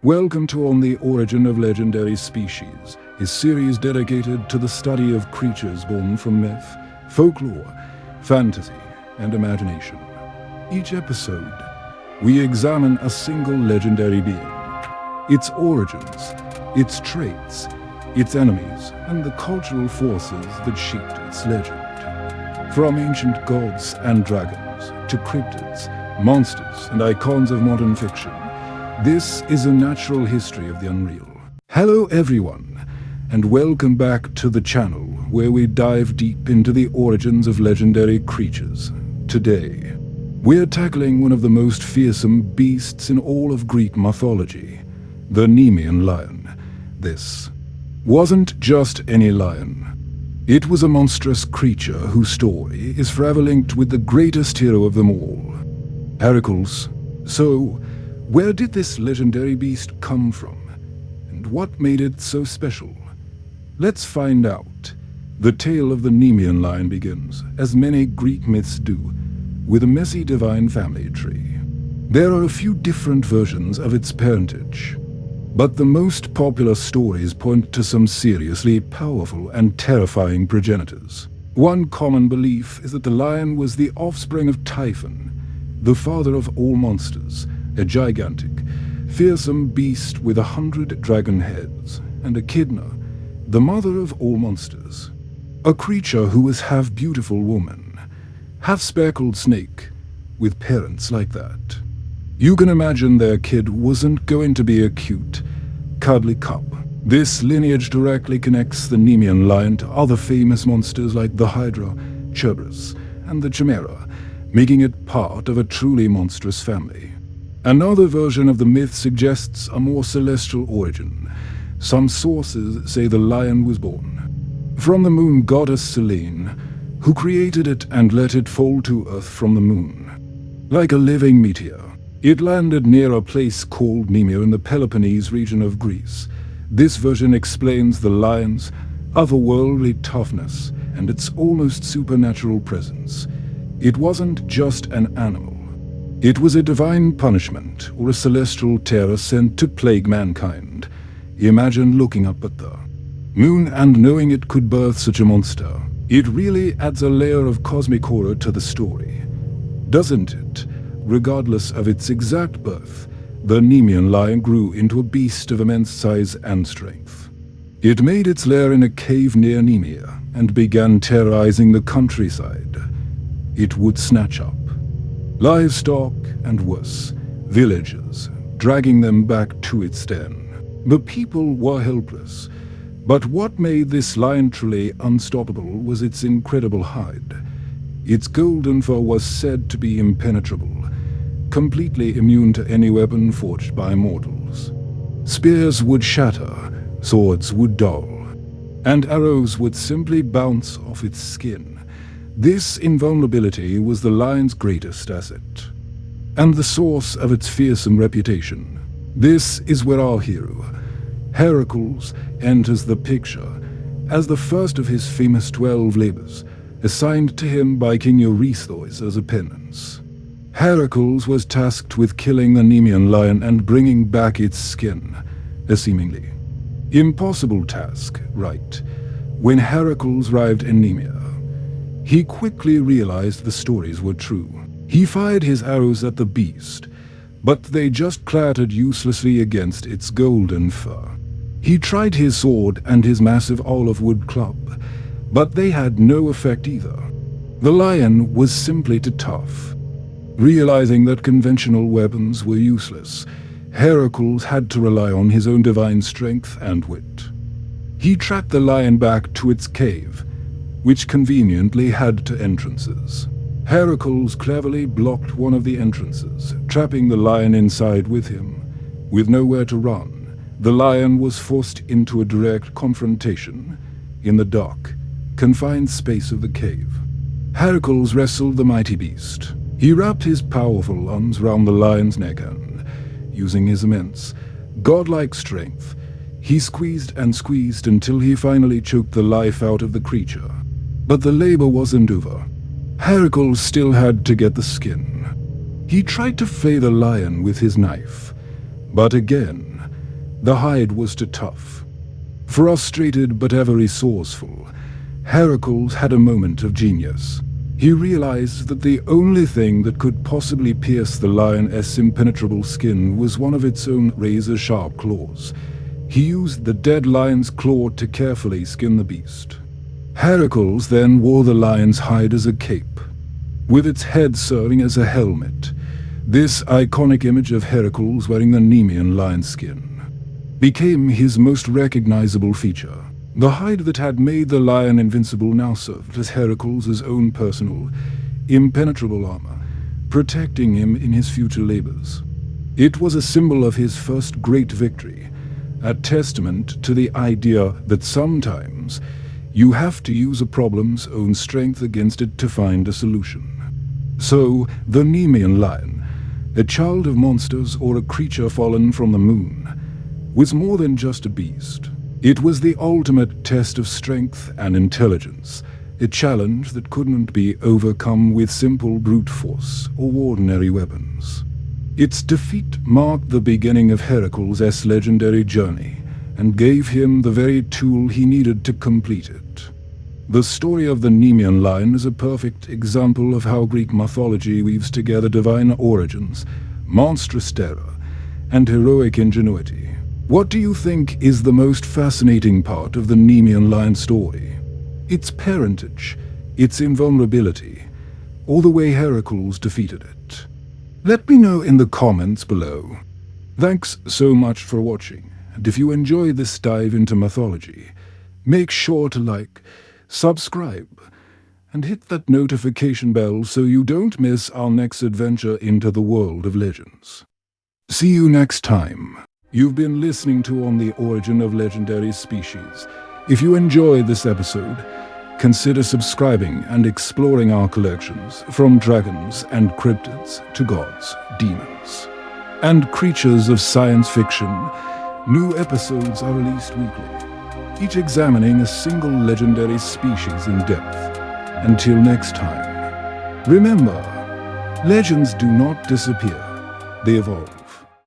Welcome to On the Origin of Legendary Species, a series dedicated to the study of creatures born from myth, folklore, fantasy, and imagination. Each episode, we examine a single legendary being, its origins, its traits, its enemies, and the cultural forces that shaped its legend. From ancient gods and dragons to cryptids, monsters, and icons of modern fiction, this is a natural history of the unreal. Hello everyone, and welcome back to the channel where we dive deep into the origins of legendary creatures. Today, we're tackling one of the most fearsome beasts in all of Greek mythology, the Nemean Lion. This wasn't just any lion. It was a monstrous creature whose story is forever linked with the greatest hero of them all, Heracles. So, where did this legendary beast come from, and what made it so special? Let's find out. The tale of the Nemean Lion begins, as many Greek myths do, with a messy divine family tree. There are a few different versions of its parentage, but the most popular stories point to some seriously powerful and terrifying progenitors. One common belief is that the lion was the offspring of Typhon, the father of all monsters, a gigantic, fearsome beast with 100 dragon heads, and Echidna, the mother of all monsters. A creature who was half beautiful woman, half speckled snake, with parents like that. You can imagine their kid wasn't going to be a cute, cuddly cub. This lineage directly connects the Nemean Lion to other famous monsters like the Hydra, Cerberus, and the Chimera, making it part of a truly monstrous family. Another version of the myth suggests a more celestial origin. Some sources say the lion was born from the moon goddess Selene, who created it and let it fall to earth from the moon. Like a living meteor, it landed near a place called Nemea in the Peloponnese region of Greece. This version explains the lion's otherworldly toughness and its almost supernatural presence. It wasn't just an animal. It was a divine punishment or a celestial terror sent to plague mankind. Imagine looking up at the moon and knowing it could birth such a monster. It really adds a layer of cosmic horror to the story, doesn't it? Regardless of its exact birth, the Nemean Lion grew into a beast of immense size and strength. It made its lair in a cave near Nemea and began terrorizing the countryside. It would snatch up livestock and worse, villagers, dragging them back to its den. The people were helpless, but what made this lion truly unstoppable was its incredible hide. Its golden fur was said to be impenetrable, completely immune to any weapon forged by mortals. Spears would shatter, swords would dull, and arrows would simply bounce off its skin. This invulnerability was the lion's greatest asset, and the source of its fearsome reputation. This is where our hero, Heracles, enters the picture as the first of his famous 12 labors, assigned to him by King Eurystheus as a penance. Heracles was tasked with killing the Nemean lion and bringing back its skin, a seemingly impossible task, right? When Heracles arrived in Nemea, he quickly realized the stories were true. He fired his arrows at the beast, but they just clattered uselessly against its golden fur. He tried his sword and his massive olive wood club, but they had no effect either. The lion was simply too tough. Realizing that conventional weapons were useless, Heracles had to rely on his own divine strength and wit. He tracked the lion back to its cave, which conveniently had two entrances. Heracles cleverly blocked one of the entrances, trapping the lion inside with him. With nowhere to run, the lion was forced into a direct confrontation in the dark, confined space of the cave. Heracles wrestled the mighty beast. He wrapped his powerful arms round the lion's neck and, using his immense, godlike strength, he squeezed and squeezed until he finally choked the life out of the creature. But the labor wasn't over. Heracles still had to get the skin. He tried to flay the lion with his knife, but again, The hide was too tough. Frustrated but ever resourceful, Heracles had a moment of genius. He realized that the only thing that could possibly pierce the lion's impenetrable skin was one of its own razor-sharp claws. He used the dead lion's claw to carefully skin the beast. Heracles then wore the lion's hide as a cape, with its head serving as a helmet. This iconic image of Heracles wearing the Nemean Lion skin became his most recognizable feature. The hide that had made the lion invincible now served as Heracles' own personal, impenetrable armor, protecting him in his future labors. It was a symbol of his first great victory, a testament to the idea that sometimes you have to use a problem's own strength against it to find a solution. So, the Nemean Lion, a child of monsters or a creature fallen from the moon, was more than just a beast. It was the ultimate test of strength and intelligence, a challenge that couldn't be overcome with simple brute force or ordinary weapons. Its defeat marked the beginning of Heracles' legendary journey and gave him the very tool he needed to complete it. The story of the Nemean Lion is a perfect example of how Greek mythology weaves together divine origins, monstrous terror, and heroic ingenuity. What do you think is the most fascinating part of the Nemean Lion story? Its parentage, its invulnerability, or the way Heracles defeated it? Let me know in the comments below. Thanks so much for watching, and if you enjoyed this dive into mythology, make sure to like, subscribe, and hit that notification bell so you don't miss our next adventure into the world of legends. See you next time. You've been listening to On the Origin of Legendary Species. If you enjoyed this episode, consider subscribing and exploring our collections, from dragons and cryptids to gods, demons, and creatures of science fiction. New episodes are released weekly, each examining a single legendary species in depth. Until next time, remember, legends do not disappear, they evolve.